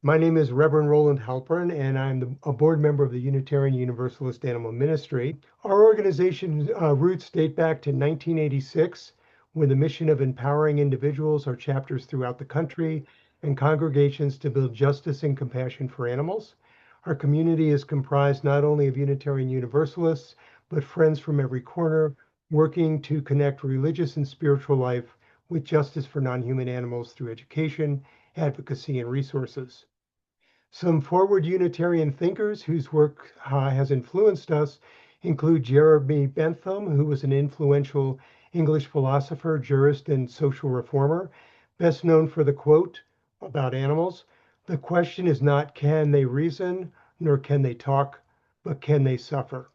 My name is Reverend Roland Halpern, and I'm a board member of the Unitarian Universalist Animal Ministry. Our organization's roots date back to 1986, with the mission of empowering individuals or chapters throughout the country and congregations to build justice and compassion for animals. Our community is comprised not only of Unitarian Universalists, but friends from every corner, working to connect religious and spiritual life with justice for non-human animals through education, advocacy, and resources. Some forward Unitarian thinkers whose work has influenced us include Jeremy Bentham, who was an influential English philosopher, jurist, and social reformer, best known for the quote about animals: "The question is not can they reason, nor can they talk, but can they suffer."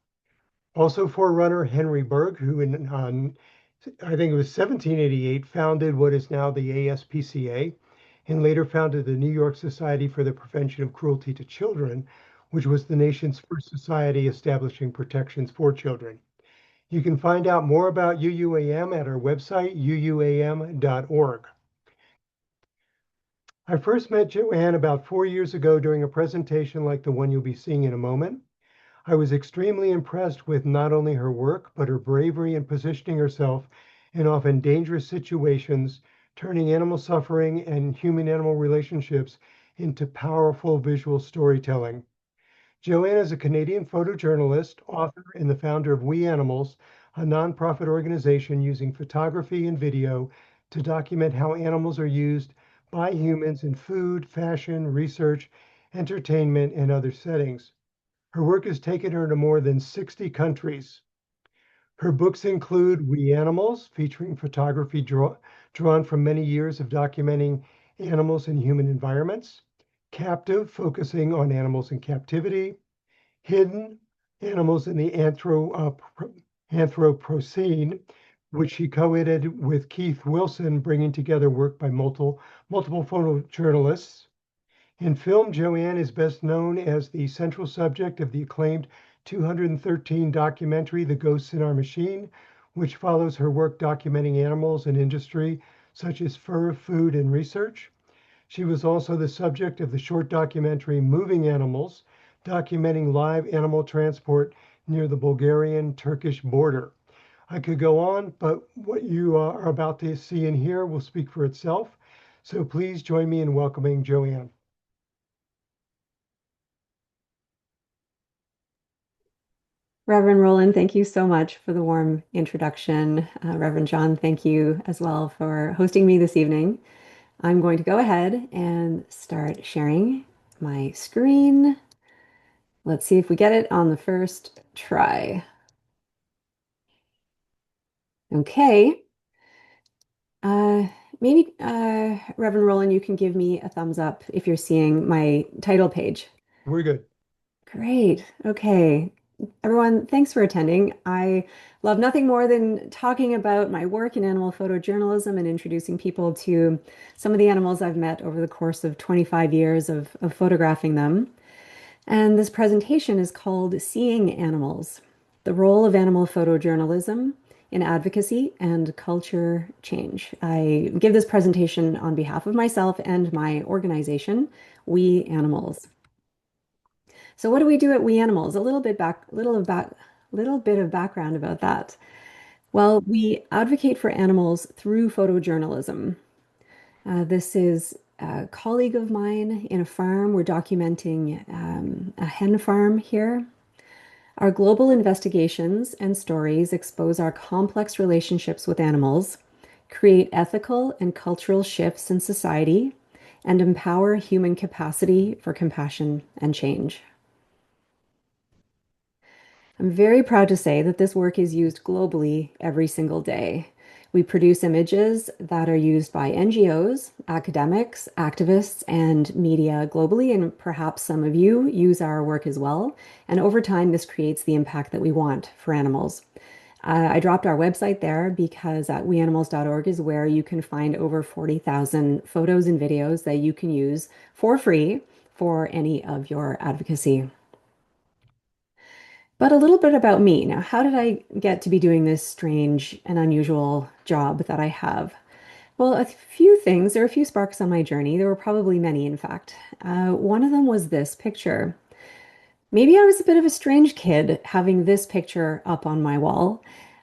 Also, forerunner Henry Berg, who I think it was 1788, founded what is now the ASPCA, and later founded the New York Society for the Prevention of Cruelty to Children, which was the nation's first society establishing protections for children. You can find out more about UUAM at our website, uuam.org. I first met Joanne about 4 years ago during a presentation like the one you'll be seeing in a moment. I was extremely impressed with not only her work, but her bravery in positioning herself in often dangerous situations, turning animal suffering and human animal relationships into powerful visual storytelling. Joanne is a Canadian photojournalist, author, and the founder of We Animals, a nonprofit organization using photography and video to document how animals are used by humans in food, fashion, research, entertainment, and other settings. Her work has taken her to more than 60 countries. Her books include We Animals, featuring photography drawn from many years of documenting animals in human environments; Captive, focusing on animals in captivity; Hidden, animals in the Anthropocene, which she co-edited with Keith Wilson, bringing together work by multiple photojournalists. In film, Joanne is best known as the central subject of the acclaimed 213 documentary, The Ghosts in Our Machine, which follows her work documenting animals in industry such as fur, food, and research. She was also the subject of the short documentary Moving Animals, documenting live animal transport near the Bulgarian-Turkish border. I could go on, but what you are about to see and hear will speak for itself. So please join me in welcoming Joanne. Reverend Roland, thank you so much for the warm introduction. Reverend John, thank you as well for hosting me this evening. I'm going to go ahead and start sharing my screen. Let's see if we get it on the first try. Okay. Uh, maybe, Reverend Roland, you can give me a thumbs up if you're seeing my title page. We're good. Great. Okay. Everyone, thanks for attending. I love nothing more than talking about my work in animal photojournalism and introducing people to some of the animals I've met over the course of 25 years of photographing them. And this presentation is called Seeing Animals, the Role of Animal Photojournalism in Advocacy and Culture Change. I give this presentation on behalf of myself and my organization, We Animals. So what do we do at We Animals? Little bit of background about that. Well, we advocate for animals through photojournalism. This is a colleague of mine in a farm. We're documenting a hen farm here. Our global investigations and stories expose our complex relationships with animals, create ethical and cultural shifts in society, and empower human capacity for compassion and change. I'm very proud to say that this work is used globally every single day. We produce images that are used by NGOs, academics, activists, and media globally, and perhaps some of you use our work as well. And over time, this creates the impact that we want for animals. I dropped our website there because at weanimals.org is where you can find over 40,000 photos and videos that you can use for free for any of your advocacy. But a little bit about me. Now, how did I get to be doing this strange and unusual job that I have? Well, a few things. There are a few sparks on my journey. There were probably many, in fact. One of them was this picture. Maybe I was a bit of a strange kid having this picture up on my wall.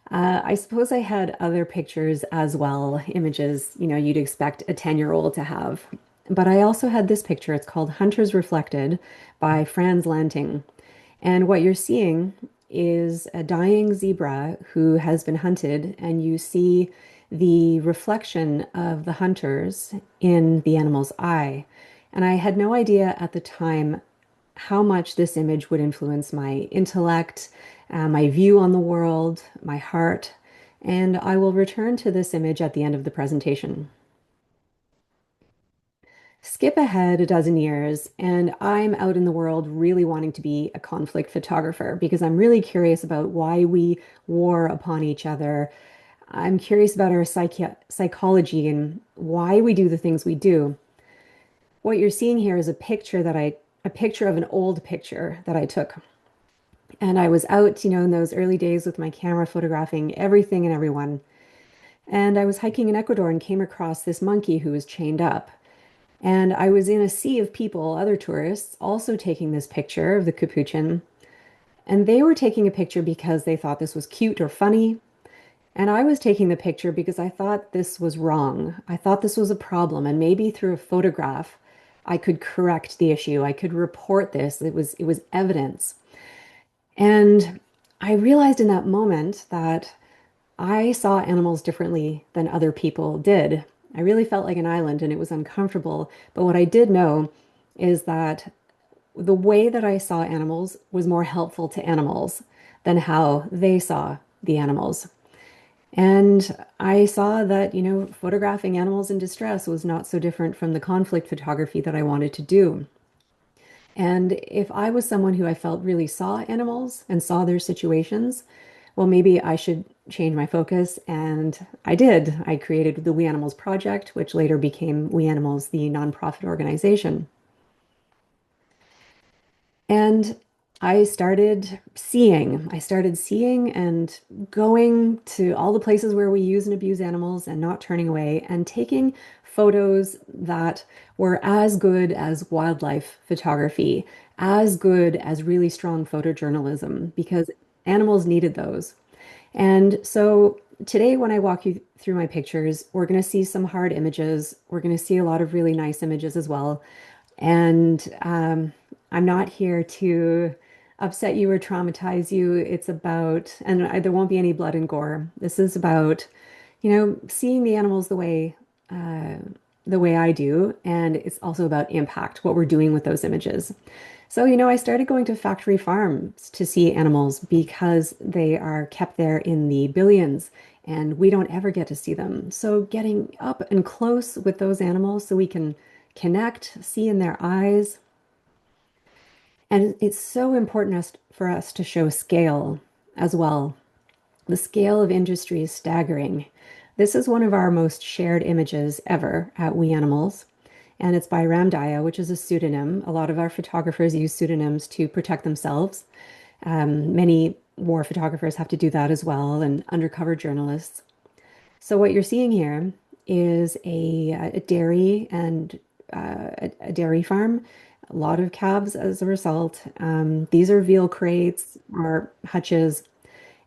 I suppose I had other pictures as well, images, you'd expect a 10-year-old to have. But I also had this picture. It's called Hunters Reflected by Franz Lanting. And what you're seeing is a dying zebra who has been hunted, and you see the reflection of the hunters in the animal's eye. And I had no idea at the time how much this image would influence my intellect, my view on the world, my heart. And I will return to this image at the end of the presentation. Skip ahead a dozen years, and I'm out in the world really wanting to be a conflict photographer because I'm really curious about why we war upon each other. I'm curious about our psychology and why we do the things we do. What you're seeing here is a picture of an old picture that I took. And I was out, in those early days with my camera photographing everything and everyone. And I was hiking in Ecuador and came across this monkey who was chained up. And I was in a sea of people, other tourists, also taking this picture of the capuchin. And they were taking a picture because they thought this was cute or funny. And I was taking the picture because I thought this was wrong. I thought this was a problem. And maybe through a photograph, I could correct the issue. I could report this. It was evidence. And I realized in that moment that I saw animals differently than other people did. I really felt like an island and it was uncomfortable. But what I did know is that the way that I saw animals was more helpful to animals than how they saw the animals. And I saw that, photographing animals in distress was not so different from the conflict photography that I wanted to do. And if I was someone who I felt really saw animals and saw their situations, well, maybe I should change my focus. And I did. I created the We Animals Project, which later became We Animals, the nonprofit organization. And I started seeing and going to all the places where we use and abuse animals and not turning away and taking photos that were as good as wildlife photography, as good as really strong photojournalism, because animals needed those. And so today, when I walk you through my pictures, we're going to see some hard images. We're going to see a lot of really nice images as well. And I'm not here to upset you or traumatize you. It's about, and there won't be any blood and gore. This is about, seeing the animals uh, the way I do, and it's also about impact, what we're doing with those images. So, I started going to factory farms to see animals because they are kept there in the billions and we don't ever get to see them. So, getting up and close with those animals so we can connect, see in their eyes. And it's so important for us to show scale as well. The scale of industry is staggering. This is one of our most shared images ever at We Animals, and it's by Ramdaya, which is a pseudonym. A lot of our photographers use pseudonyms to protect themselves. Many war photographers have to do that as well, and undercover journalists. So what you're seeing here is a dairy and a dairy farm. A lot of calves as a result. These are veal crates or hutches,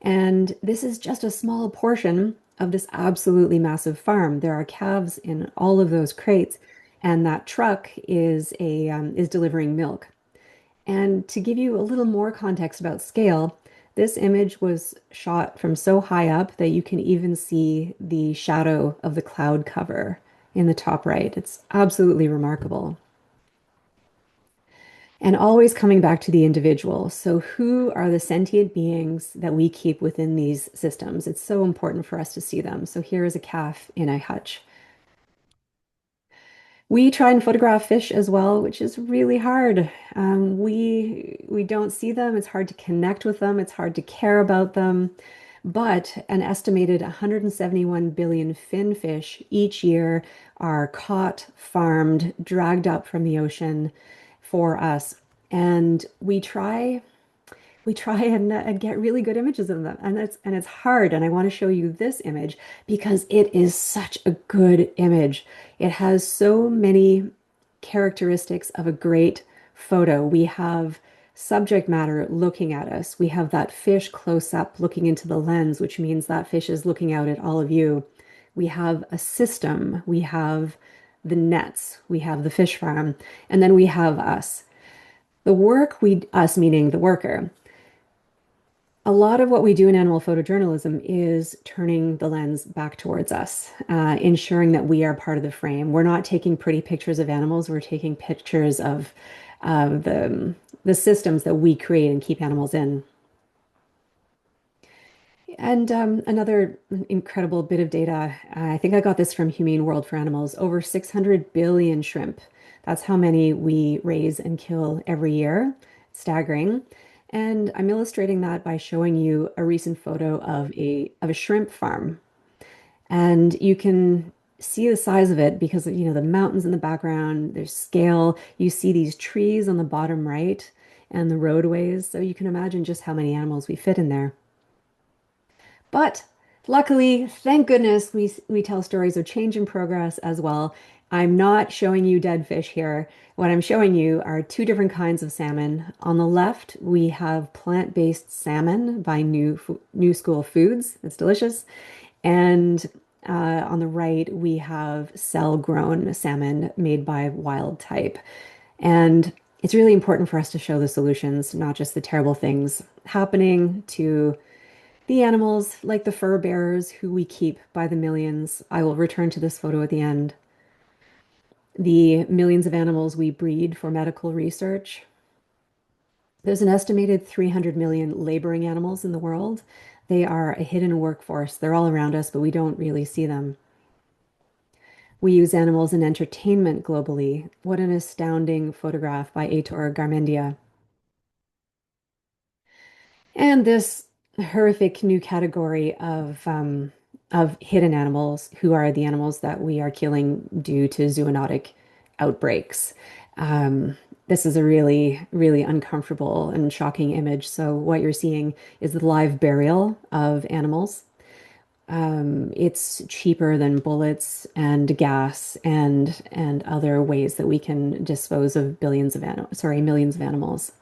and this is just a small portion of this absolutely massive farm. There are calves in all of those crates, and that truck is delivering milk. And to give you a little more context about scale, this image was shot from so high up that you can even see the shadow of the cloud cover in the top right. It's absolutely remarkable. And always coming back to the individual. So, who are the sentient beings that we keep within these systems? It's so important for us to see them. So, here is a calf in a hutch. We try and photograph fish as well, which is really hard. We don't see them. It's hard to connect with them. It's hard to care about them. But an estimated 171 billion fin fish each year are caught, farmed, dragged up from the ocean for us. And we try. we try and get really good images of them, and it's hard. And I want to show you this image because it is such a good image. It has so many characteristics of a great photo. We have subject matter looking at us. We have that fish close up looking into the lens, which means that fish is looking out at all of you. We have a system. We have the nets. We have the fish farm, and then we have us. Us meaning the worker. A lot of what we do in animal photojournalism is turning the lens back towards us, ensuring that we are part of the frame. We're not taking pretty pictures of animals, we're taking pictures of the systems that we create and keep animals in. And another incredible bit of data, I think I got this from Humane World for Animals, over 600 billion shrimp. That's how many we raise and kill every year. Staggering. And I'm illustrating that by showing you a recent photo of a shrimp farm. And you can see the size of it because the mountains in the background, there's scale. You see these trees on the bottom right and the roadways. So you can imagine just how many animals we fit in there. But luckily, thank goodness, we tell stories of change and progress as well. I'm not showing you dead fish here. What I'm showing you are two different kinds of salmon. On the left, we have plant-based salmon by New School Foods. It's delicious. And on the right, we have cell-grown salmon made by Wild Type. And it's really important for us to show the solutions, not just the terrible things happening to the animals, like the fur bearers who we keep by the millions. I will return to this photo at the end. The millions of animals we breed for medical research. There's an estimated 300 million laboring animals in the world. They are a hidden workforce. They're all around us, but we don't really see them. We use animals in entertainment globally. What an astounding photograph by Heitor Garmendia. And this horrific new category of hidden animals, who are the animals that we are killing due to zoonotic outbreaks. This is a really, really uncomfortable and shocking image. So what you're seeing is the live burial of animals. It's cheaper than bullets and gas and other ways that we can dispose of millions of animals.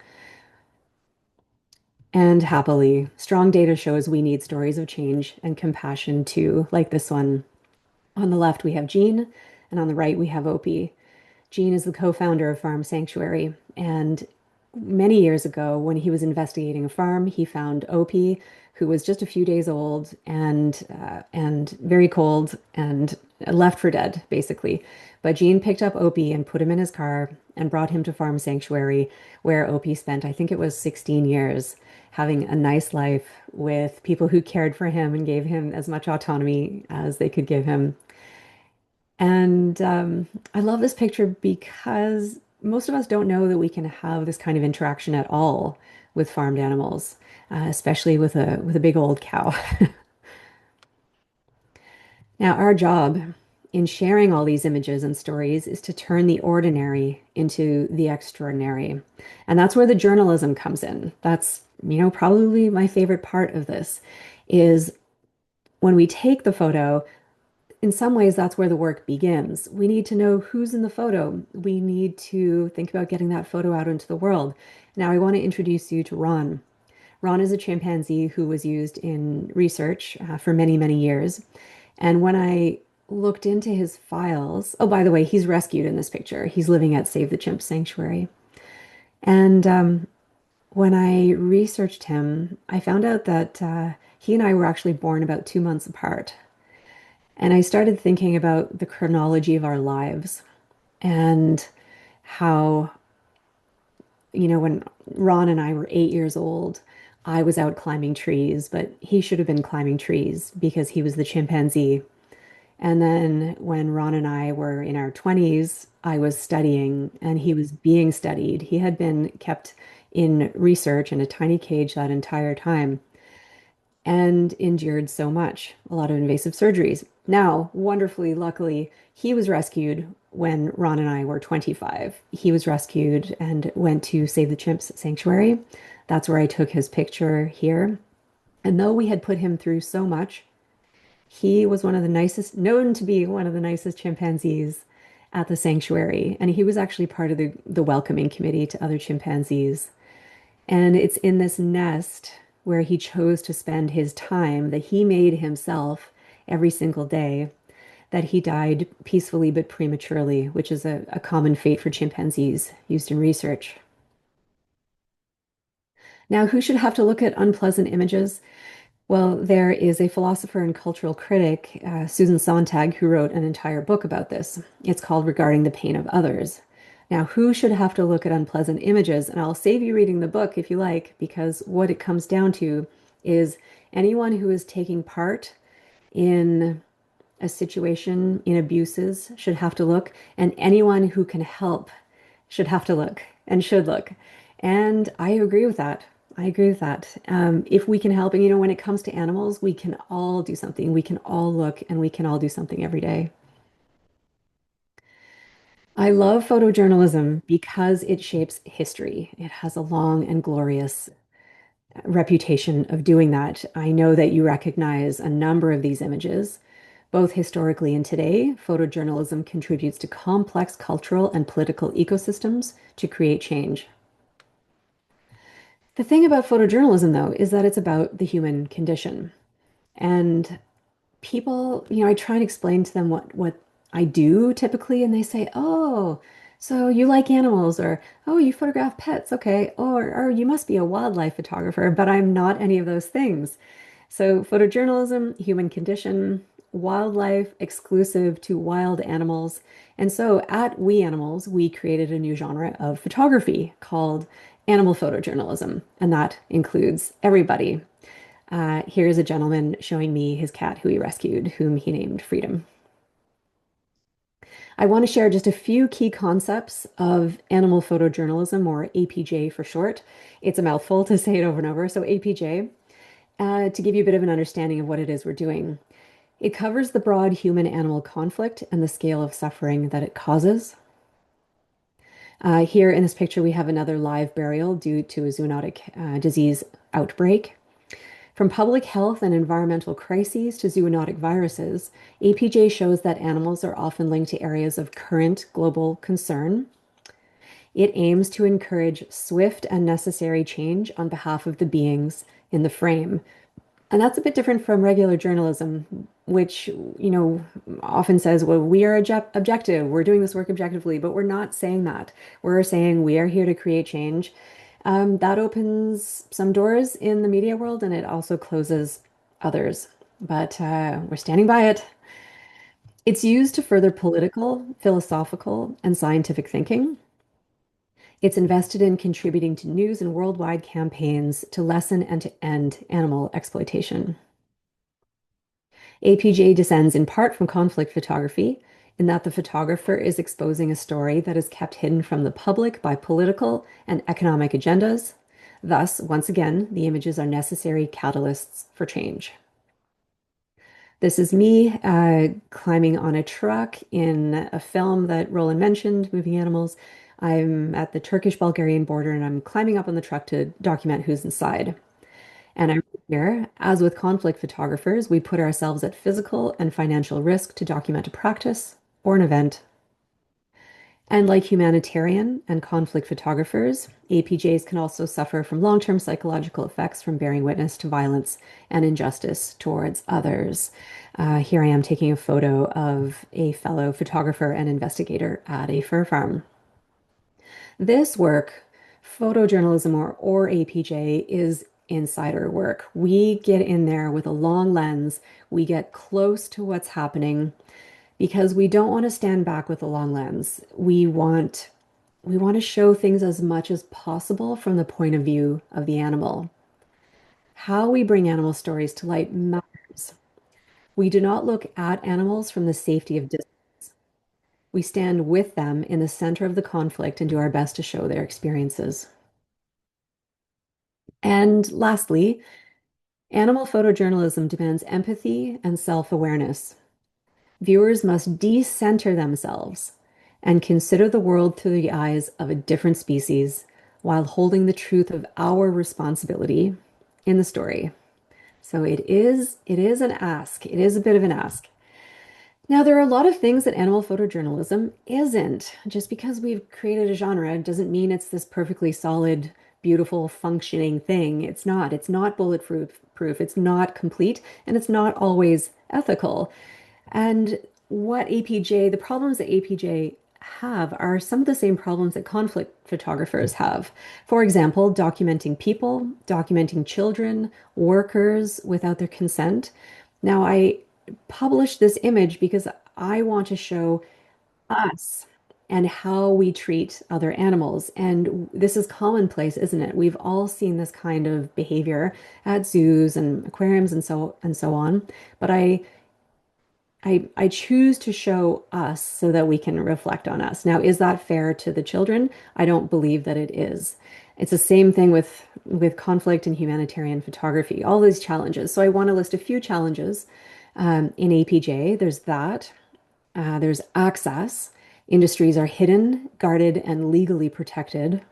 And happily, strong data shows we need stories of change and compassion too, like this one. On the left, we have Jean, and on the right, we have Opie. Jean is the co-founder of Farm Sanctuary, and many years ago, when he was investigating a farm, he found Opie, who was just a few days old and very cold and left for dead, basically. But Jean picked up Opie and put him in his car and brought him to Farm Sanctuary, where Opie spent, I think it was 16 years, having a nice life with people who cared for him and gave him as much autonomy as they could give him. And I love this picture because most of us don't know that we can have this kind of interaction at all with farmed animals, especially with a big old cow. Now, our job in sharing all these images and stories is to turn the ordinary into the extraordinary. And that's where the journalism comes in. That's, probably my favorite part of this is when we take the photo, in some ways, that's where the work begins. We need to know who's in the photo. We need to think about getting that photo out into the world. Now, I want to introduce you to Ron. Ron is a chimpanzee who was used in research for many, many years. And when I looked into his files, oh, by the way, he's rescued in this picture. He's living at Save the Chimp Sanctuary. And when I researched him, I found out that he and I were actually born about 2 months apart. And I started thinking about the chronology of our lives and how, when Ron and I were 8 years old, I was out climbing trees, but he should have been climbing trees because he was the chimpanzee. And then when Ron and I were in our 20s, I was studying and he was being studied. He had been kept in research in a tiny cage that entire time and endured so much, a lot of invasive surgeries. Now, wonderfully, luckily, he was rescued when Ron and I were 25. He was rescued and went to Save the Chimps Sanctuary. That's where I took his picture here. And though we had put him through so much, he was one of the nicest, known to be one of the nicest chimpanzees at the sanctuary. And he was actually part of the welcoming committee to other chimpanzees. And it's in this nest where he chose to spend his time that he made himself every single day that he died peacefully but prematurely, which is a common fate for chimpanzees used in research. Now, who should have to look at unpleasant images? Well, there is a philosopher and cultural critic, Susan Sontag, who wrote an entire book about this. It's called Regarding the Pain of Others. Now, who should have to look at unpleasant images? And I'll save you reading the book if you like, because what it comes down to is anyone who is taking part in a situation in abuses should have to look, and anyone who can help should have to look and should look. And I agree with that. I agree with that. If we can help, and when it comes to animals, we can all do something. We can all look and we can all do something every day. I love photojournalism because it shapes history. It has a long and glorious reputation of doing that. I know that you recognize a number of these images. Both historically and today, photojournalism contributes to complex cultural and political ecosystems to create change. The thing about photojournalism, though, is that it's about the human condition. And people, I try and explain to them what I do typically, and they say, "Oh, so you like animals," or "Oh, you photograph pets, okay," or "You must be a wildlife photographer," but I'm not any of those things. So, photojournalism, human condition, wildlife exclusive to wild animals. And so, at We Animals, we created a new genre of photography called animal photojournalism, and that includes everybody. Here's a gentleman showing me his cat who he rescued, whom he named Freedom. I want to share just a few key concepts of animal photojournalism, or APJ for short. It's a mouthful to say it over and over. So, APJ, to give you a bit of an understanding of what it is we're doing. It covers the broad human-animal conflict and the scale of suffering that it causes. Here in this picture, we have another live burial due to a zoonotic disease outbreak. From public health and environmental crises to zoonotic viruses, APJ shows that animals are often linked to areas of current global concern. It aims to encourage swift and necessary change on behalf of the beings in the frame. And that's a bit different from regular journalism, which, often says, well, we are objective, we're doing this work objectively, but we're not saying that. We're saying we are here to create change. That opens some doors in the media world and it also closes others. But we're standing by it. It's used to further political, philosophical, and scientific thinking. It's invested in contributing to news and worldwide campaigns to lessen and to end animal exploitation. APJ descends in part from conflict photography, in that the photographer is exposing a story that is kept hidden from the public by political and economic agendas. Thus, once again, the images are necessary catalysts for change. This is me climbing on a truck in a film that Roland mentioned, Moving Animals. I'm at the Turkish-Bulgarian border and I'm climbing up on the truck to document who's inside. And I'm here, as with conflict photographers, we put ourselves at physical and financial risk to document a practice or an event. And like humanitarian and conflict photographers, APJs can also suffer from long-term psychological effects from bearing witness to violence and injustice towards others. Here I am taking a photo of a fellow photographer and investigator at a fur farm. This work, photojournalism or APJ, is insider work. We get in there with a long lens. We get close to what's happening because we don't want to stand back with a long lens. We want to show things as much as possible from the point of view of the animal. How we bring animal stories to light matters. We do not look at animals from the safety of distance. We stand with them in the center of the conflict and do our best to show their experiences. And lastly, animal photojournalism demands empathy and self-awareness. Viewers must decenter themselves and consider the world through the eyes of a different species, while holding the truth of our responsibility in the story. So it is an ask. It is a bit of an ask. Now, there are a lot of things that animal photojournalism isn't. Just because we've created a genre doesn't mean it's this perfectly solid, beautiful, functioning thing. It's not. It's not bulletproof. It's not complete, and it's not always ethical. And the problems that APJ have are some of the same problems that conflict photographers have. For example, documenting people, documenting children, workers without their consent. Now, I published this image because I want to show us and how we treat other animals. And this is commonplace, isn't it? We've all seen this kind of behavior at zoos and aquariums and so on. But I choose to show us so that we can reflect on us. Now, is that fair to the children? I don't believe that it is. It's the same thing with conflict and humanitarian photography, all these challenges. So I want to list a few challenges in APJ. There's that. There's access. Industries are hidden, guarded, and legally protected.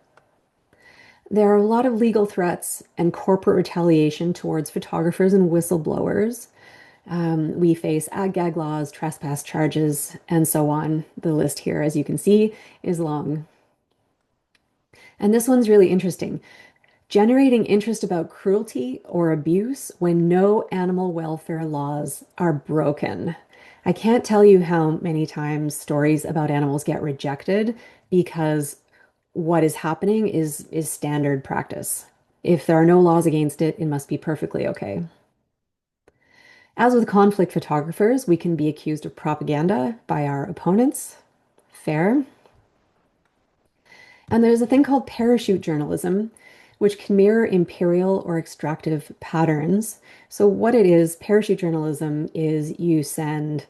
There are a lot of legal threats and corporate retaliation towards photographers and whistleblowers. We face ag gag laws, trespass charges, and so on. The list here, as you can see, is long. And this one's really interesting. Generating interest about cruelty or abuse when no animal welfare laws are broken. I can't tell you how many times stories about animals get rejected because what is happening is standard practice. If there are no laws against it, it must be perfectly okay. As with conflict photographers, we can be accused of propaganda by our opponents. Fair. And there's a thing called parachute journalism, which can mirror imperial or extractive patterns. So, what it is, parachute journalism is you send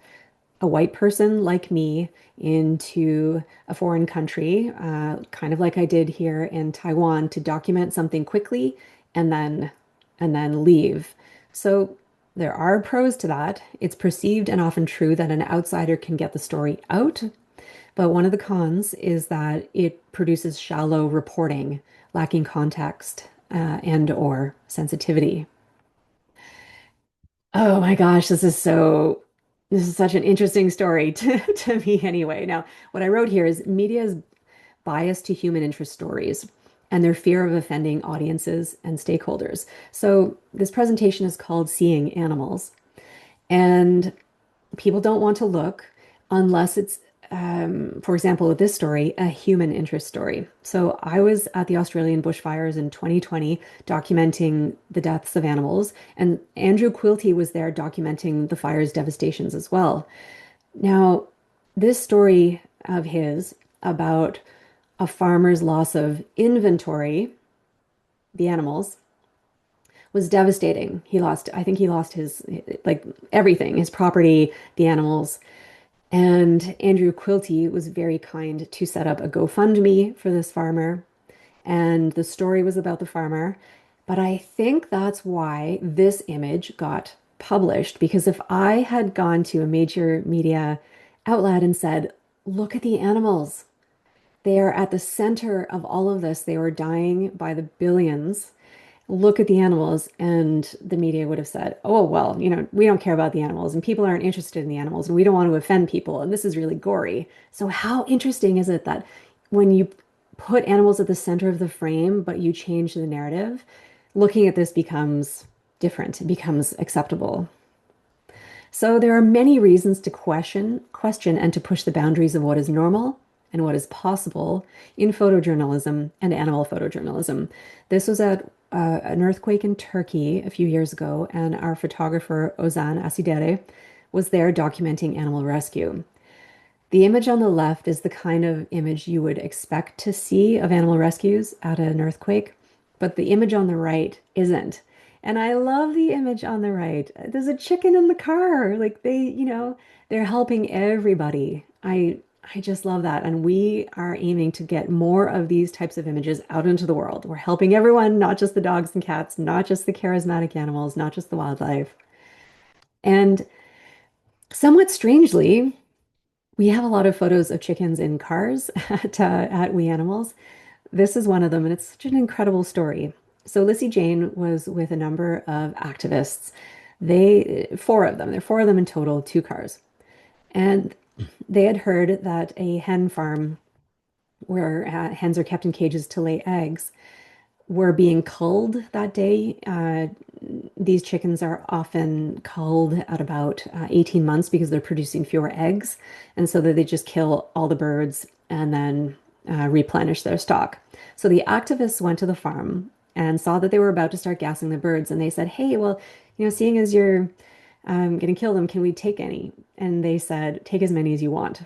a white person like me into a foreign country, kind of like I did here in Taiwan, to document something quickly and then leave. So there are pros to that. It's perceived and often true that an outsider can get the story out, but one of the cons is that it produces shallow reporting, lacking context, and or sensitivity. Oh my gosh, this is such an interesting story to me anyway. Now, what I wrote here is media's bias to human interest stories and their fear of offending audiences and stakeholders. So this presentation is called Seeing Animals, and people don't want to look unless it's, for example, with this story, a human interest story. So I was at the Australian bushfires in 2020 documenting the deaths of animals, and Andrew Quilty was there documenting the fire's devastations as well. Now, this story of his about a farmer's loss of inventory, the animals, was devastating. I think he lost his, like everything, his property, the animals. And Andrew Quilty was very kind to set up a GoFundMe for this farmer. And the story was about the farmer. But I think that's why this image got published. Because if I had gone to a major media outlet and said, look at the animals, they are at the center of all of this. They were dying by the billions. Look at the animals. And the media would have said, oh, well, we don't care about the animals and people aren't interested in the animals and we don't want to offend people. And this is really gory. So, how interesting is it that when you put animals at the center of the frame, but you change the narrative, looking at this becomes different, it becomes acceptable. So there are many reasons to question and to push the boundaries of what is normal and what is possible in photojournalism and animal photojournalism. This was at an earthquake in Turkey a few years ago, and our photographer Ozan Asidere was there documenting animal rescue. The image on the left is the kind of image you would expect to see of animal rescues at an earthquake, but the image on the right isn't. And I love the image on the right. There's a chicken in the car. Like they're helping everybody. I just love that. And we are aiming to get more of these types of images out into the world. We're helping everyone, not just the dogs and cats, not just the charismatic animals, not just the wildlife. And somewhat strangely, we have a lot of photos of chickens in cars at We Animals. This is one of them, and it's such an incredible story. So Lissy Jane was with a number of activists. Four of them, there are four of them in total, two cars. And they had heard that a hen farm where hens are kept in cages to lay eggs were being culled that day. These chickens are often culled at about 18 months because they're producing fewer eggs. And so that they just kill all the birds and then replenish their stock. So the activists went to the farm and saw that they were about to start gassing the birds. And they said, hey, well, seeing as you're going to kill them, can we take any? And they said, take as many as you want.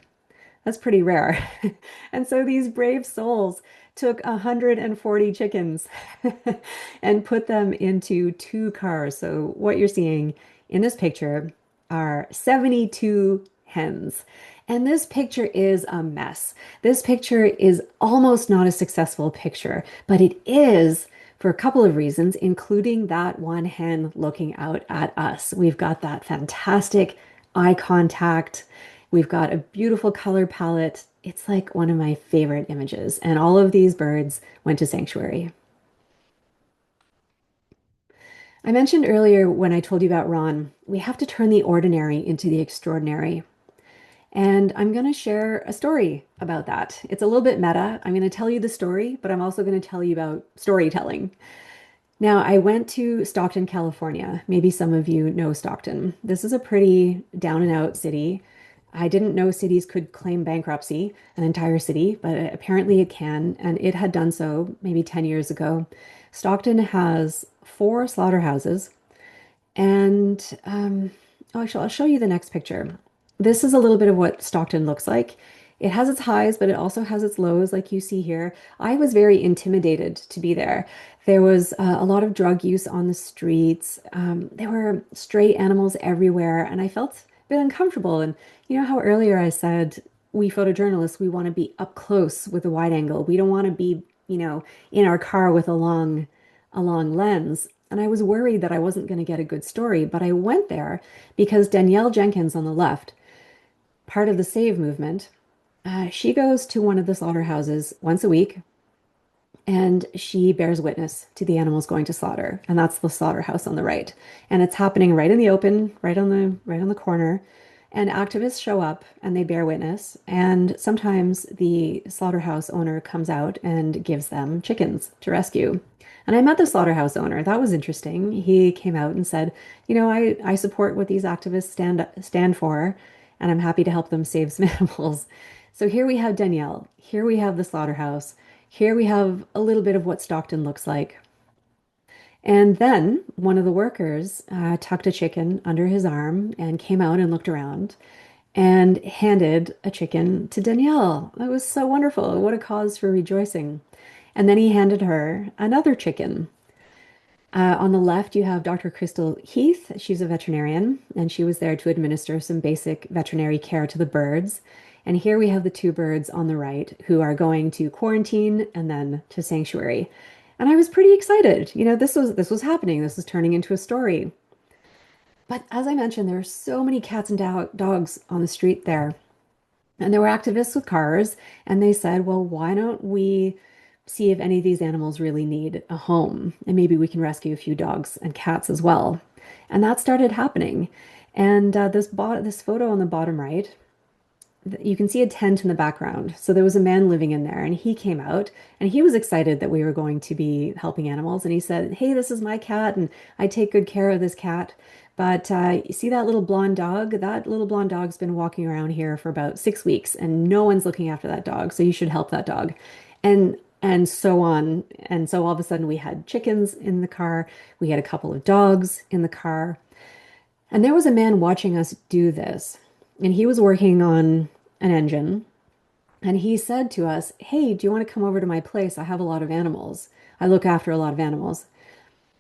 That's pretty rare. And so these brave souls took 140 chickens and put them into two cars. So what you're seeing in this picture are 72 hens. And this picture is a mess. This picture is almost not a successful picture, but it is for a couple of reasons, including that one hen looking out at us. We've got that fantastic eye contact. We've got a beautiful color palette. It's like one of my favorite images. And all of these birds went to sanctuary. I mentioned earlier when I told you about Ron, we have to turn the ordinary into the extraordinary. And I'm going to share a story about that. It's a little bit meta. I'm going to tell you the story, but I'm also going to tell you about storytelling. Now, I went to Stockton, California. Maybe some of you know Stockton. This is a pretty down and out city. I didn't know cities could claim bankruptcy, an entire city, but apparently it can, and it had done so maybe 10 years ago. Stockton has four slaughterhouses, and oh, actually, I'll show you the next picture. This is a little bit of what Stockton looks like. It has its highs, but it also has its lows, like you see here. I was very intimidated to be there. There was a lot of drug use on the streets. There were stray animals everywhere, and I felt a bit uncomfortable. And you know how earlier I said we photojournalists, we want to be up close with a wide angle. We don't want to be, in our car with a long lens. And I was worried that I wasn't going to get a good story, but I went there because Danielle Jenkins on the left, part of the Save movement, she goes to one of the slaughterhouses once a week and she bears witness to the animals going to slaughter. And that's the slaughterhouse on the right. And it's happening right in the open, right on the corner. And activists show up and they bear witness. And sometimes the slaughterhouse owner comes out and gives them chickens to rescue. And I met the slaughterhouse owner. That was interesting. He came out and said, I support what these activists stand for, and I'm happy to help them save some animals. So here we have Danielle. Here we have the slaughterhouse. Here we have a little bit of what Stockton looks like. And then one of the workers tucked a chicken under his arm and came out and looked around and handed a chicken to Danielle. It was so wonderful. What a cause for rejoicing. And then he handed her another chicken. On the left, you have Dr. Crystal Heath. She's a veterinarian, and she was there to administer some basic veterinary care to the birds. And here we have the two birds on the right who are going to quarantine and then to sanctuary. And I was pretty excited. This was happening. This was turning into a story. But as I mentioned, there are so many cats and dogs on the street there. And there were activists with cars, and they said, well, why don't we see if any of these animals really need a home? And maybe we can rescue a few dogs and cats as well. And that started happening. And this photo on the bottom right, you can see a tent in the background. So there was a man living in there, and he came out and he was excited that we were going to be helping animals. And he said, hey, this is my cat, and I take good care of this cat. But you see that little blonde dog? That little blonde dog's been walking around here for about 6 weeks, and no one's looking after that dog. So you should help that dog. And so on. And so all of a sudden we had chickens in the car. We had a couple of dogs in the car. And there was a man watching us do this. And he was working on an engine. And he said to us, hey, do you want to come over to my place? I have a lot of animals. I look after a lot of animals.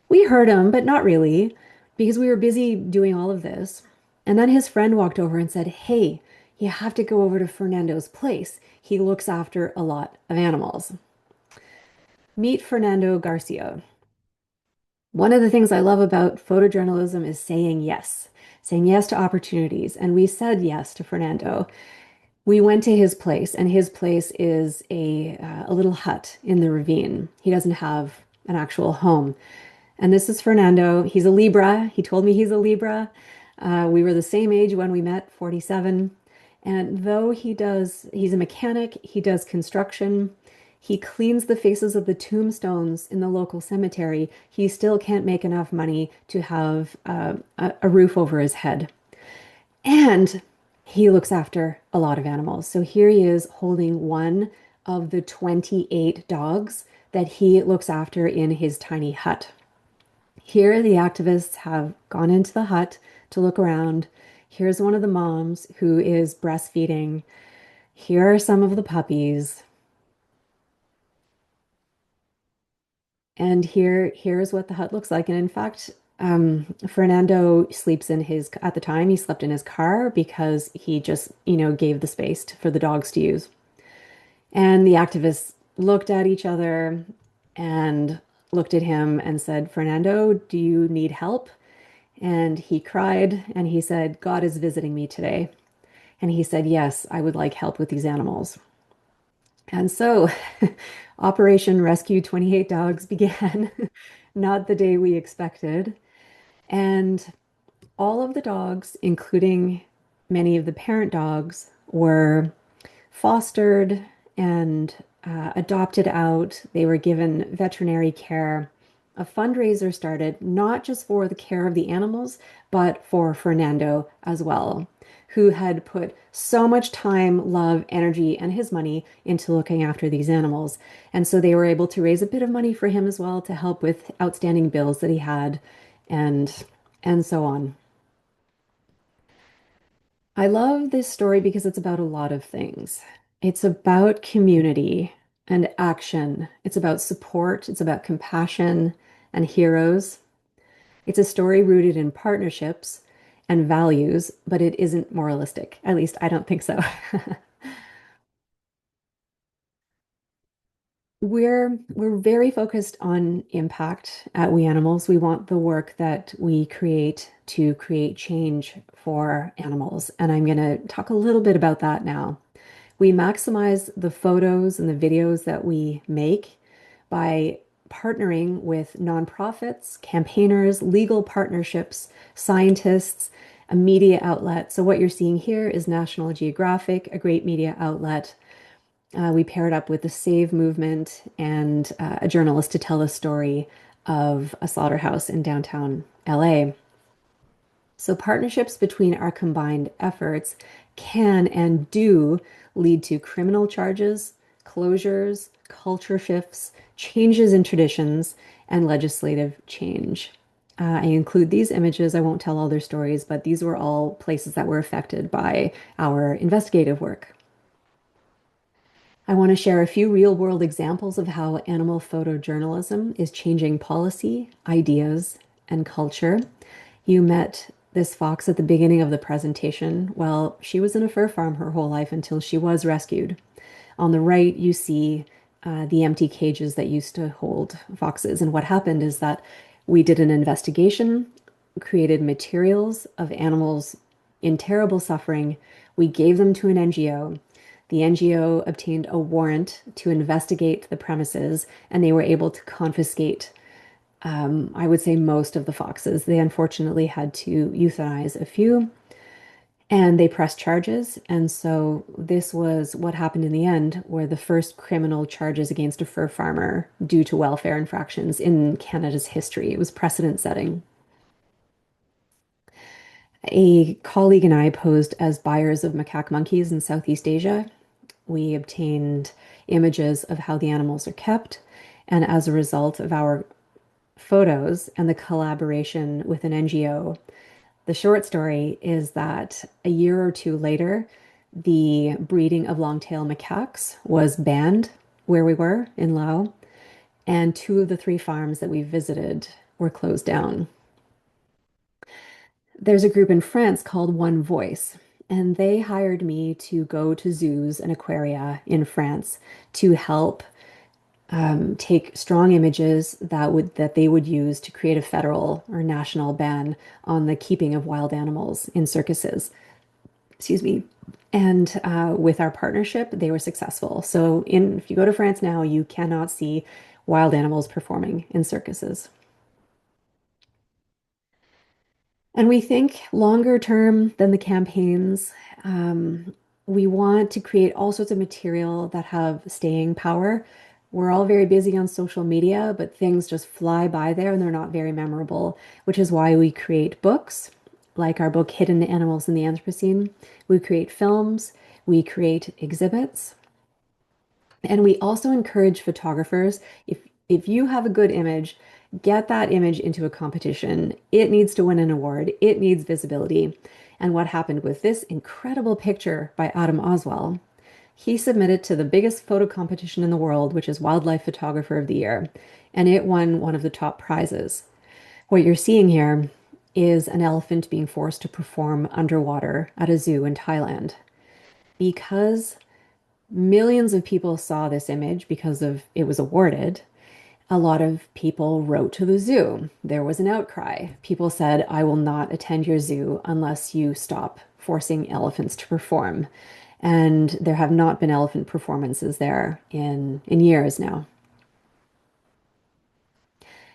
We heard him, but not really, because we were busy doing all of this. And then his friend walked over and said, hey, you have to go over to Fernando's place. He looks after a lot of animals. Meet Fernando Garcia. One of the things I love about photojournalism is saying yes to opportunities. And we said yes to Fernando. We went to his place, and his place is a little hut in the ravine. He doesn't have an actual home. And this is Fernando. He's a Libra. He told me he's a Libra. We were the same age when we met, 47. And though he's a mechanic, he does construction, he cleans the faces of the tombstones in the local cemetery, he still can't make enough money to have a roof over his head. And he looks after a lot of animals. So here he is holding one of the 28 dogs that he looks after in his tiny hut. Here, the activists have gone into the hut to look around. Here's one of the moms who is breastfeeding. Here are some of the puppies. And here's what the hut looks like. And in fact, Fernando sleeps in at the time, he slept in his car because he just, gave the space for the dogs to use. And the activists looked at each other and looked at him and said, Fernando, do you need help? And he cried and he said, God is visiting me today. And he said, yes, I would like help with these animals. And so Operation Rescue 28 Dogs began, not the day we expected. And all of the dogs, including many of the parent dogs, were fostered and adopted out. They were given veterinary care. A fundraiser started not just for the care of the animals, but for Fernando as well, who had put so much time, love, energy, and his money into looking after these animals. And so they were able to raise a bit of money for him as well to help with outstanding bills that he had and and so on. I love this story because it's about a lot of things. It's about community and action. It's about support. It's about compassion and heroes. It's a story rooted in partnerships and values, but it isn't moralistic. At least I don't think so. We're very focused on impact at We Animals. We want the work that we create to create change for animals. And I'm going to talk a little bit about that now. We maximize the photos and the videos that we make by partnering with nonprofits, campaigners, legal partnerships, scientists, a media outlet. So what you're seeing here is National Geographic, a great media outlet. We paired up with the Save movement and a journalist to tell the story of a slaughterhouse in downtown LA. So partnerships between our combined efforts can and do lead to criminal charges, closures, culture shifts, changes in traditions, and legislative change. I include these images. I won't tell all their stories, but these were all places that were affected by our investigative work. I want to share a few real-world examples of how animal photojournalism is changing policy, ideas, and culture. You met this fox at the beginning of the presentation. Well, she was in a fur farm her whole life until she was rescued. On the right, you see the empty cages that used to hold foxes. And what happened is that we did an investigation, created materials of animals in terrible suffering. We gave them to an NGO. The NGO obtained a warrant to investigate the premises, and they were able to confiscate, I would say, most of the foxes. They unfortunately had to euthanize a few, and they pressed charges. And so this was what happened in the end, were the first criminal charges against a fur farmer due to welfare infractions in Canada's history. It was precedent setting. A colleague and I posed as buyers of macaque monkeys in Southeast Asia. We obtained images of how the animals are kept. And as a result of our photos and the collaboration with an NGO, the short story is that a year or two later, the breeding of long-tail macaques was banned where we were in Laos, and two of the three farms that we visited were closed down. There's a group in France called One Voice, and they hired me to go to zoos and aquaria in France to help take strong images that they would use to create a federal or national ban on the keeping of wild animals in circuses. Excuse me. And with our partnership, they were successful. So if you go to France now, you cannot see wild animals performing in circuses. And we think longer term than the campaigns. Um, we want to create all sorts of material that have staying power. We're all very busy on social media, but things just fly by there and they're not very memorable, which is why we create books, like our book Hidden Animals in the Anthropocene. We create films, we create exhibits, and we also encourage photographers, if you have a good image, get that image into a competition. It needs to win an award. It needs visibility. And what happened with this incredible picture by Adam Oswald? He submitted to the biggest photo competition in the world, which is Wildlife Photographer of the Year, and it won one of the top prizes. What you're seeing here is an elephant being forced to perform underwater at a zoo in Thailand because millions of people saw this image because of it was awarded. A lot of people wrote to the zoo. There was an outcry. People said, I will not attend your zoo unless you stop forcing elephants to perform. And there have not been elephant performances there in years now.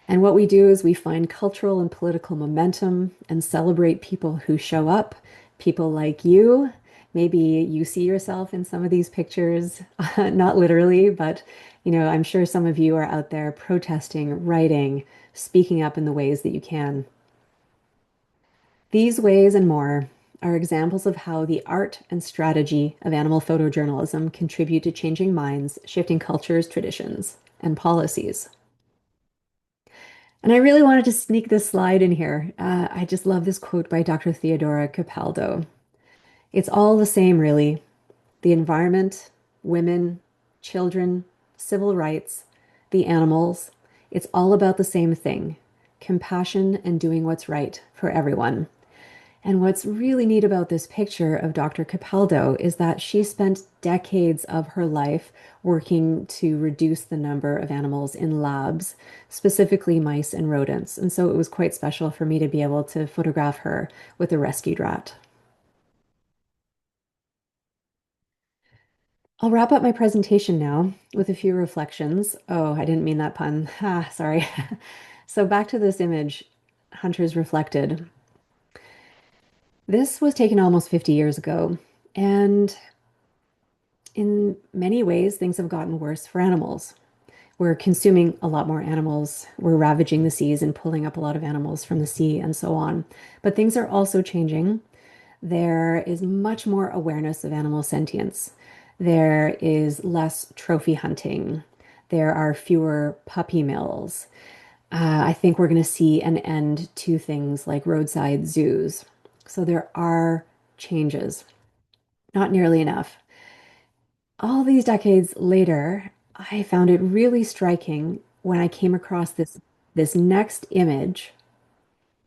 And what we do is we find cultural and political momentum and celebrate people who show up, people like you. Maybe you see yourself in some of these pictures, not literally, but I'm sure some of you are out there protesting, writing, speaking up in the ways that you can. These ways and more are examples of how the art and strategy of animal photojournalism contribute to changing minds, shifting cultures, traditions, and policies. And I really wanted to sneak this slide in here. I just love this quote by Dr. Theodora Capaldo. It's all the same, really. The environment, women, children, civil rights, the animals. It's all about the same thing, compassion and doing what's right for everyone. And what's really neat about this picture of Dr. Capaldo is that she spent decades of her life working to reduce the number of animals in labs, specifically mice and rodents. And so it was quite special for me to be able to photograph her with a rescued rat. I'll wrap up my presentation now with a few reflections. Oh, I didn't mean that pun. Sorry. So back to this image, Hunters Reflected. This was taken almost 50 years ago, and in many ways, things have gotten worse for animals. We're consuming a lot more animals. We're ravaging the seas and pulling up a lot of animals from the sea and so on. But things are also changing. There is much more awareness of animal sentience. There is less trophy hunting. There are fewer puppy mills. I think we're going to see an end to things like roadside zoos. So there are changes, not nearly enough. All these decades later, I found it really striking when I came across this next image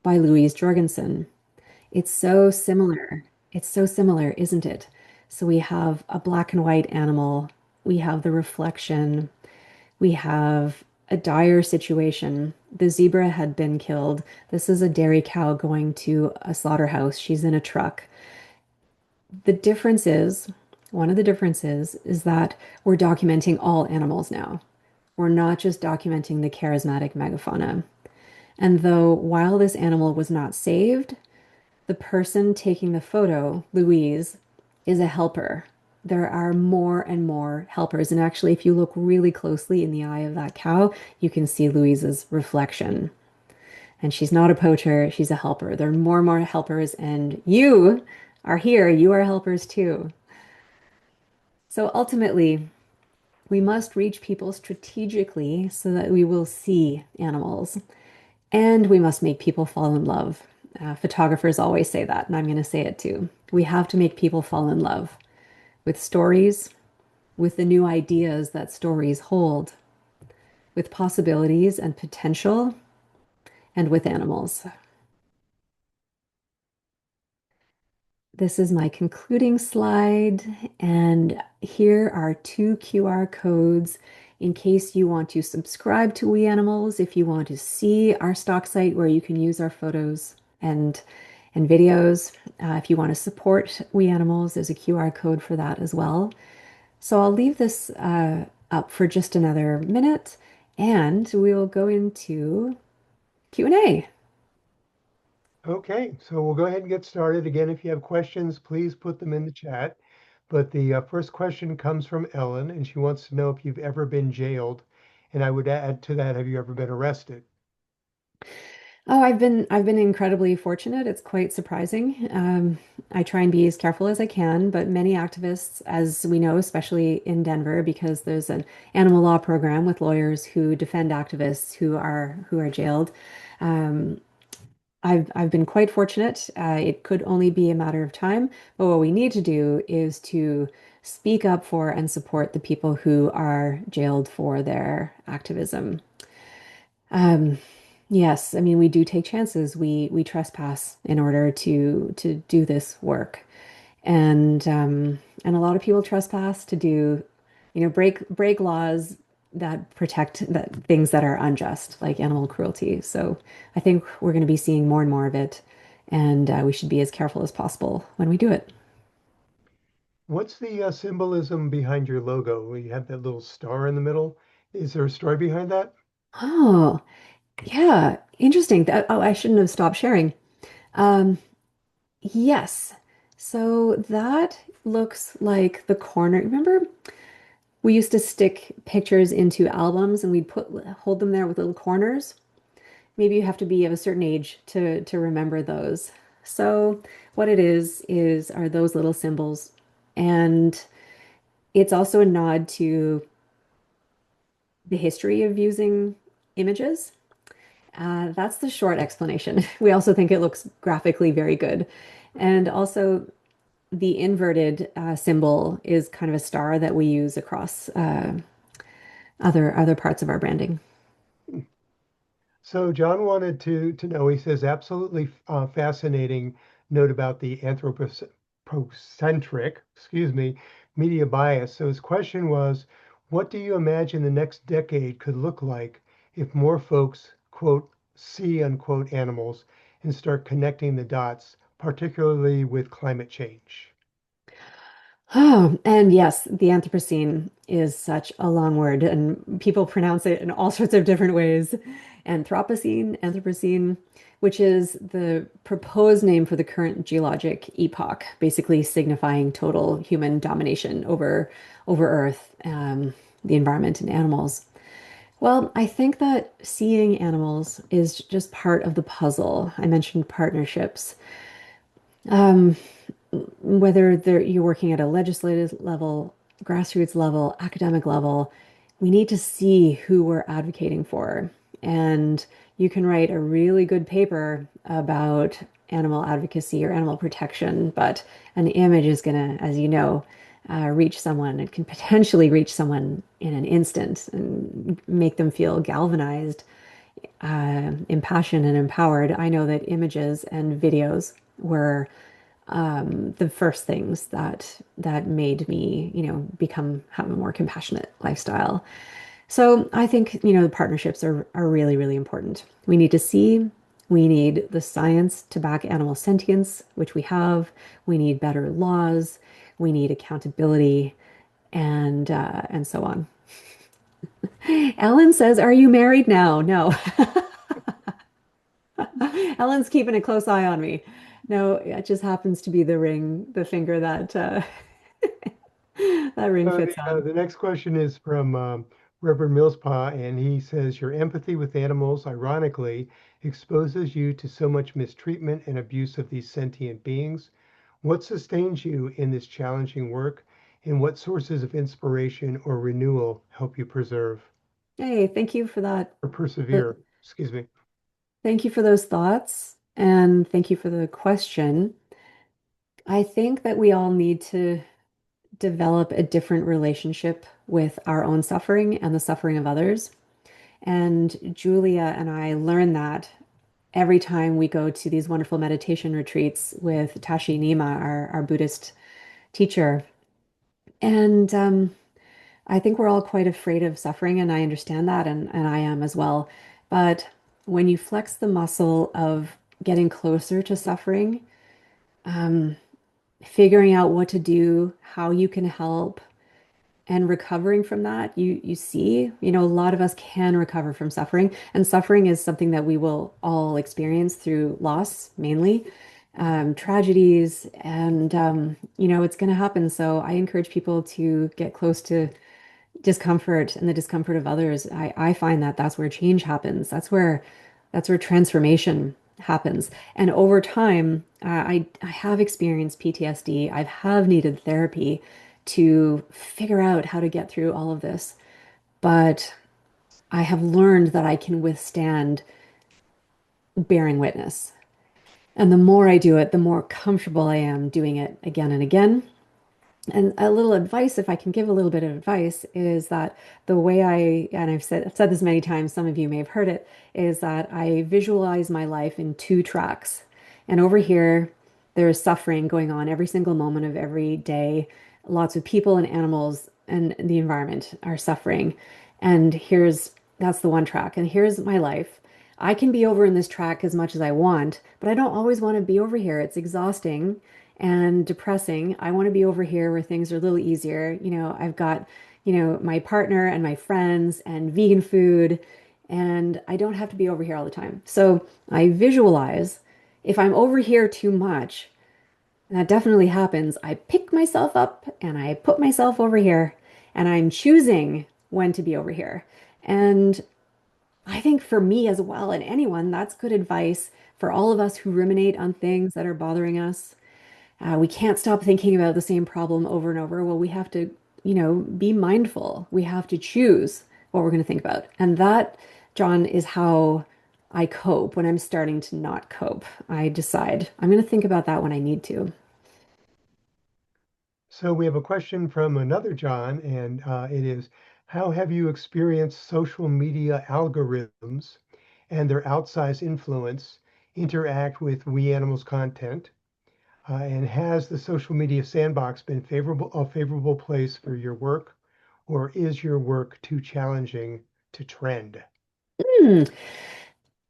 by Louise Jorgensen. It's so similar. It's so similar, isn't it? So we have a black and white animal, we have the reflection, we have a dire situation. The zebra had been killed. This is a dairy cow going to a slaughterhouse. She's in a truck. The difference is, one of the differences is that we're documenting all animals now. We're not just documenting the charismatic megafauna. And though while this animal was not saved, the person taking the photo, Louise, is a helper. There are more and more helpers. And actually, if you look really closely in the eye of that cow, you can see Louise's reflection. And she's not a poacher, she's a helper. There are more and more helpers, and you are here. You are helpers too. So ultimately, we must reach people strategically so that we will see animals. And we must make people fall in love. Photographers always say that, and I'm going to say it too. We have to make people fall in love with stories, with the new ideas that stories hold, with possibilities and potential, and with animals. This is my concluding slide, and here are two QR codes in case you want to subscribe to We Animals, if you want to see our stock site where you can use our photos, and and videos. If you want to support We Animals, there's a QR code for that as well. So I'll leave this up for just another minute and we'll go into Q&A. Okay, so we'll go ahead and get started. Again, if you have questions, please put them in the chat. But the first question comes from Ellen, and she wants to know if you've ever been jailed. And I would add to that, have you ever been arrested? Oh, I've been incredibly fortunate. It's quite surprising. I try and be as careful as I can, but many activists, as we know, especially in Denver, because there's an animal law program with lawyers who defend activists who are jailed. Um, I've been quite fortunate. It could only be a matter of time, but what we need to do is to speak up for and support the people who are jailed for their activism. Um, yes, I mean we do take chances. We trespass in order to do this work, and a lot of people trespass to do, break laws that protect that things that are unjust, like animal cruelty. So I think we're going to be seeing more and more of it, and we should be as careful as possible when we do it. What's the symbolism behind your logo? You have that little star in the middle. Is there a story behind that? Oh, yeah, interesting. Oh, I shouldn't have stopped sharing. Um, Yes. So that looks like the corner. Remember, we used to stick pictures into albums and we'd hold them there with little corners. Maybe you have to be of a certain age to remember those. So what it is are those little symbols. And it's also a nod to the history of using images. That's the short explanation. We also think it looks graphically very good. And also the inverted symbol is kind of a star that we use across other parts of our branding. So John wanted to know, he says, absolutely fascinating note about the anthropocentric, media bias. So his question was, what do you imagine the next decade could look like if more folks, quote, see, unquote, animals and start connecting the dots, particularly with climate change? Oh, and yes, the Anthropocene is such a long word, and people pronounce it in all sorts of different ways. Anthropocene, which is the proposed name for the current geologic epoch, basically signifying total human domination over Earth, the environment, and animals. Well, I think that seeing animals is just part of the puzzle. I mentioned partnerships. Um, whether you're working at a legislative level, grassroots level, academic level, we need to see who we're advocating for. And you can write a really good paper about animal advocacy or animal protection, but an image is going to, as you know, reach someone. It can potentially reach someone in an instant and make them feel galvanized, impassioned, and empowered. I know that images and videos were the first things that made me, become have a more compassionate lifestyle. So I think, the partnerships are really, really important. We need to see, we need the science to back animal sentience, which we have. We need better laws. We need accountability, and so on. Ellen says, "Are you married now?" No. Ellen's keeping a close eye on me. No, it just happens to be the ring, the finger that that ring So fits on. the next question is from Reverend Millspaw, and he says, your empathy with animals, ironically, exposes you to so much mistreatment and abuse of these sentient beings. What sustains you in this challenging work, and what sources of inspiration or renewal help you preserve Hey, thank you for that. or Uh, persevere? Excuse me. Thank you for those thoughts, and thank you for the question. I think that we all need to develop a different relationship with our own suffering and the suffering of others. And Julia and I learn that every time we go to these wonderful meditation retreats with Tashi Nima, our Buddhist teacher. And I think we're all quite afraid of suffering, and I understand that, and I am as well. But when you flex the muscle of getting closer to suffering, um, figuring out what to do, how you can help, and recovering from that. You see, a lot of us can recover from suffering, and suffering is something that we will all experience through loss, mainly tragedies, and it's going to happen. So I encourage people to get close to discomfort and the discomfort of others. I find that that's where change happens. That's where transformation happens. And over time, I have experienced PTSD. I have needed therapy to figure out how to get through all of this. But I have learned that I can withstand bearing witness. And the more I do it, the more comfortable I am doing it again and again. And a little advice, if I can give a little bit of advice, is that the way and I've said this many times, some of you may have heard it, is that I visualize my life in two tracks. And over here, there is suffering going on every single moment of every day. Lots of people and animals and the environment are suffering. And that's the one track. And here's my life. I can be over in this track as much as I want, but I don't always want to be over here. It's exhausting and depressing. I want to be over here where things are a little easier. I've got, my partner and my friends and vegan food, and I don't have to be over here all the time. So I visualize if I'm over here too much, and that definitely happens, I pick myself up and I put myself over here, and I'm choosing when to be over here. And I think for me as well, and anyone, that's good advice for all of us who ruminate on things that are bothering us. We can't stop thinking about the same problem over and over. Well, we have to, be mindful. We have to choose what we're going to think about. And that, John, is how I cope when I'm starting to not cope. I decide I'm going to think about that when I need to. So we have a question from another John, and it is, how have you experienced social media algorithms and their outsized influence interact with We Animals content? And has the social media sandbox been a favorable place for your work, or is your work too challenging to trend? Hmm.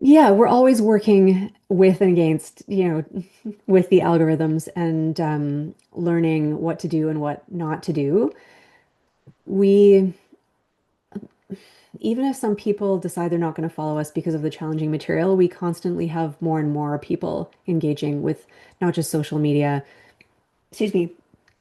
Yeah, we're always working with and against, with the algorithms and learning what to do and what not to do. We Even if some people decide they're not going to follow us because of the challenging material, we constantly have more and more people engaging with not just social media, excuse me,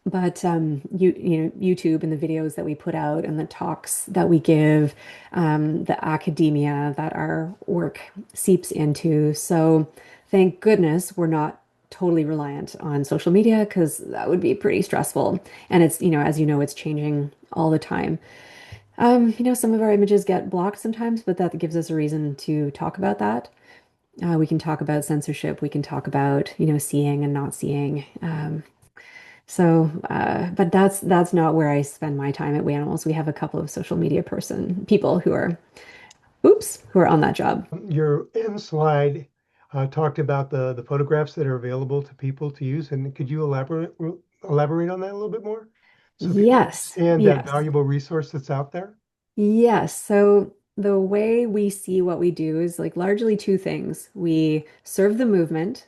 but YouTube and the videos that we put out and the talks that we give, the academia that our work seeps into. So thank goodness we're not totally reliant on social media because that would be pretty stressful. And it's, as you know, it's changing all the time. Some of our images get blocked sometimes, but that gives us a reason to talk about that. We can talk about censorship. We can talk about, seeing and not seeing. But that's not where I spend my time at We Animals. We have a couple of social media people who are on that job. Your end slide talked about the photographs that are available to people to use, and could you elaborate on that a little bit more so people Yes, understand that yes, valuable resource that's out there? yes. So the way we see what we do is like largely two things. We serve the movement,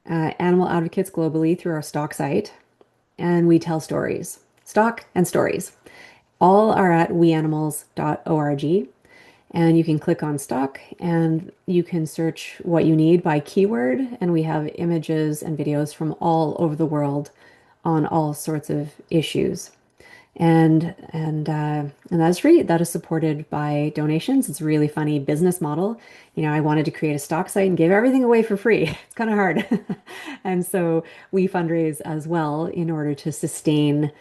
animal advocates globally through our stock site, and we tell stories. Stock and stories. All are at weanimals.org. And you can click on stock and you can search what you need by keyword. And we have images and videos from all over the world on all sorts of issues. And that's free. That is supported by donations. It's a really funny business model. I wanted to create a stock site and give everything away for free. It's kind of hard. And so we fundraise as well in order to sustain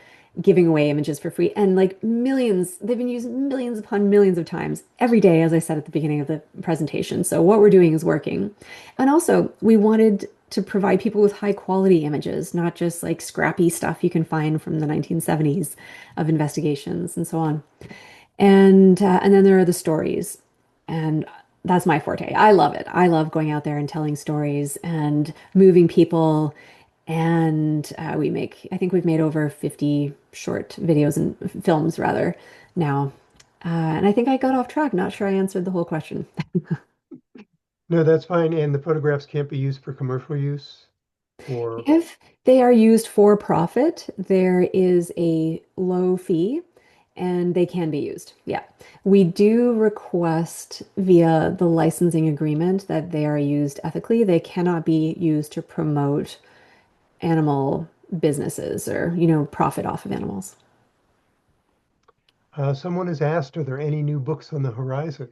giving away images for free. And like millions, they've been used millions upon millions of times every day, as I said at the beginning of the presentation. So what we're doing is working. And also, we wanted to provide people with high quality images, not just like scrappy stuff you can find from the 1970s of investigations and so on. And then there are the stories, and that's my forte. I love it. I love going out there and telling stories and moving people. And I think we've made over 50 short videos and films rather now. And I think I got off track. Not sure I answered the whole question. No, that's fine. And the photographs can't be used for commercial use or, If they are used for profit, there is a low fee and they can be used. Yeah. We do request via the licensing agreement that they are used ethically. They cannot be used to promote animal businesses or, profit off of animals. someone has asked, are there any new books on the horizon?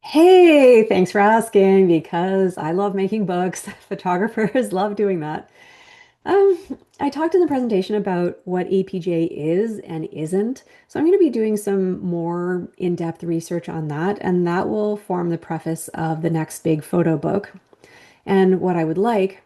Hey, thanks for asking because I love making books. Photographers love doing that. Um, I talked in the presentation about what APJ is and isn't. So I'm going to be doing some more in-depth research on that, and that will form the preface of the next big photo book. And what I would like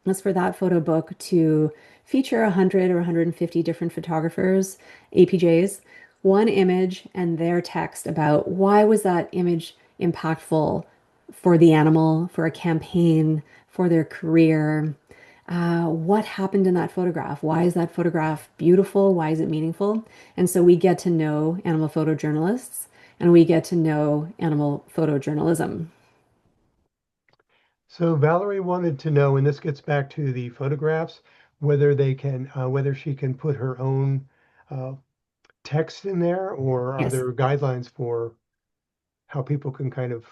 is for that photo book to feature 100 or 150 different photographers, APJs, one image and their text about why was that image impactful for the animal, for a campaign, for their career. What happened in that photograph? Why is that photograph beautiful? Why is it meaningful? And so we get to know animal photojournalists and we get to know animal photojournalism. So Valerie wanted to know, and this gets back to the photographs, whether she can put her own uh, text in there, or are Yes. there guidelines for how people can kind of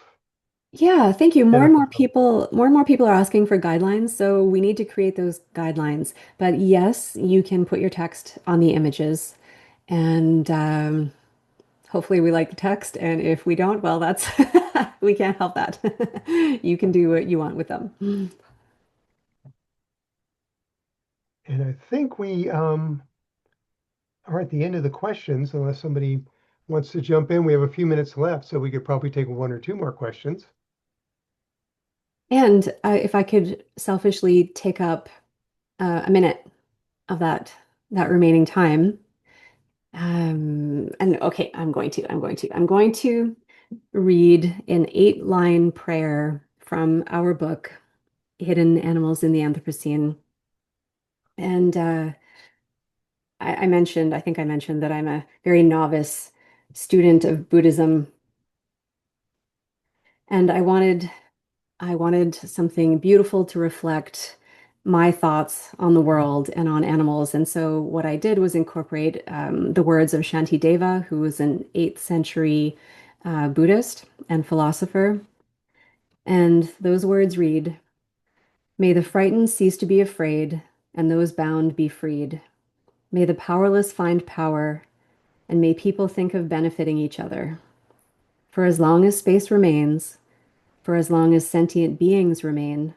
Yeah, thank you. identify? More and more people are asking for guidelines, so we need to create those guidelines. But yes, you can put your text on the images, and hopefully we like the text. And if we don't, well, that's we can't help that. You can do what you want with them. And I think we are at the end of the questions, unless somebody wants to jump in. We have a few minutes left, so we could probably take one or two more questions. And if I could selfishly take up a minute of that remaining time, and okay, I'm going to read an 8-line prayer from our book, Hidden Animals in the Anthropocene. And I think I mentioned that I'm a very novice student of Buddhism, and I wanted something beautiful to reflect my thoughts on the world and on animals. And so what I did was incorporate the words of Shantideva, who was an 8th century Buddhist and philosopher. And those words read, may the frightened cease to be afraid, and those bound be freed. May the powerless find power, and may people think of benefiting each other. For as long as space remains, for as long as sentient beings remain,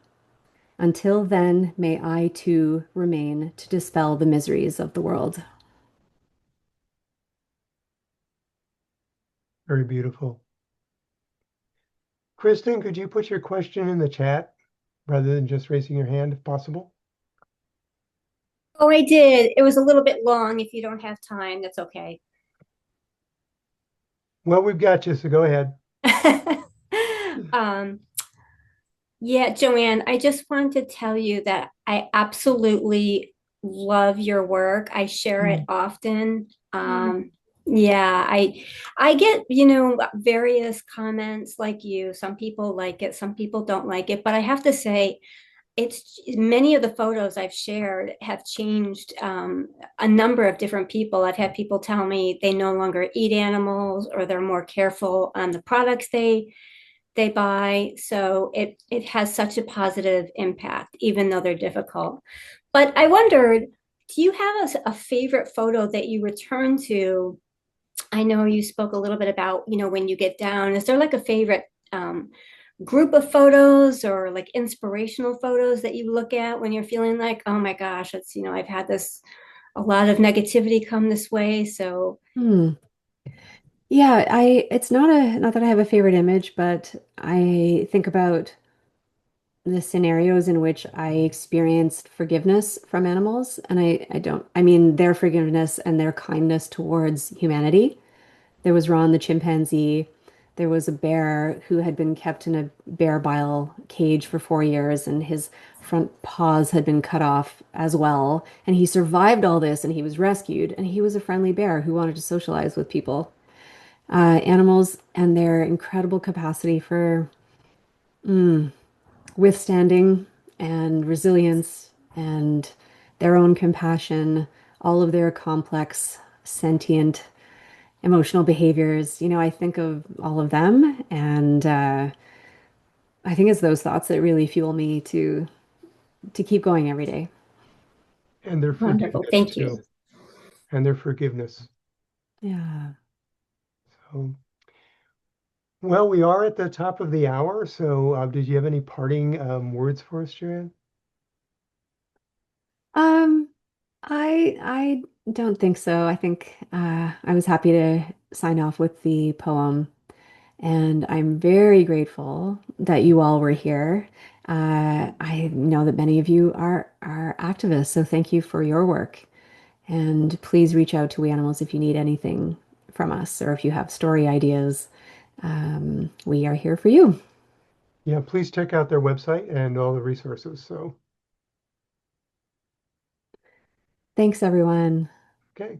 until then may I too remain to dispel the miseries of the world. Very beautiful. Kristen, could you put your question in the chat rather than just raising your hand if possible? Oh, I did. It was a little bit long. If you don't have time, that's okay. Well, we've got you, so go ahead. Um, yeah, Joanne, I just wanted to tell you that I absolutely love your work. I share it Mm. often. Mm. Yeah, I get, various comments like you. Some people like it, some people don't like it, but I have to say it's many of the photos I've shared have changed a number of different people. I've had people tell me they no longer eat animals or they're more careful on the products they buy. So it has such a positive impact, even though they're difficult. But I wondered, do you have a favorite photo that you return to? I know you spoke a little bit about, when you get down. Is there like a favorite group of photos or like inspirational photos that you look at when you're feeling like, oh my gosh, I've had a lot of negativity come this way. So, Hmm. Yeah, it's not that I have a favorite image, but I think about the scenarios in which I experienced forgiveness from animals, and I mean their forgiveness and their kindness towards humanity. There was Ron the chimpanzee. There was a bear who had been kept in a bear bile cage for 4 years, and his front paws had been cut off as well. And he survived all this, and he was rescued, and he was a friendly bear who wanted to socialize with people. Animals and their incredible capacity for Mm, withstanding and resilience and their own compassion, all of their complex, sentient, emotional behaviors. I think of all of them, and I think it's those thoughts that really fuel me to keep going every day. And their Wonderful. forgiveness Thank you. too. And their forgiveness. Yeah. So, well, we are at the top of the hour. So, did you have any parting words for us, Joanne? Um, I don't think so. I think I was happy to sign off with the poem, and I'm very grateful that you all were here. I know that many of you are activists, so thank you for your work. And please reach out to We Animals if you need anything from us or if you have story ideas. We are here for you. Yeah, please check out their website and all the resources. So, Thanks, everyone. okay.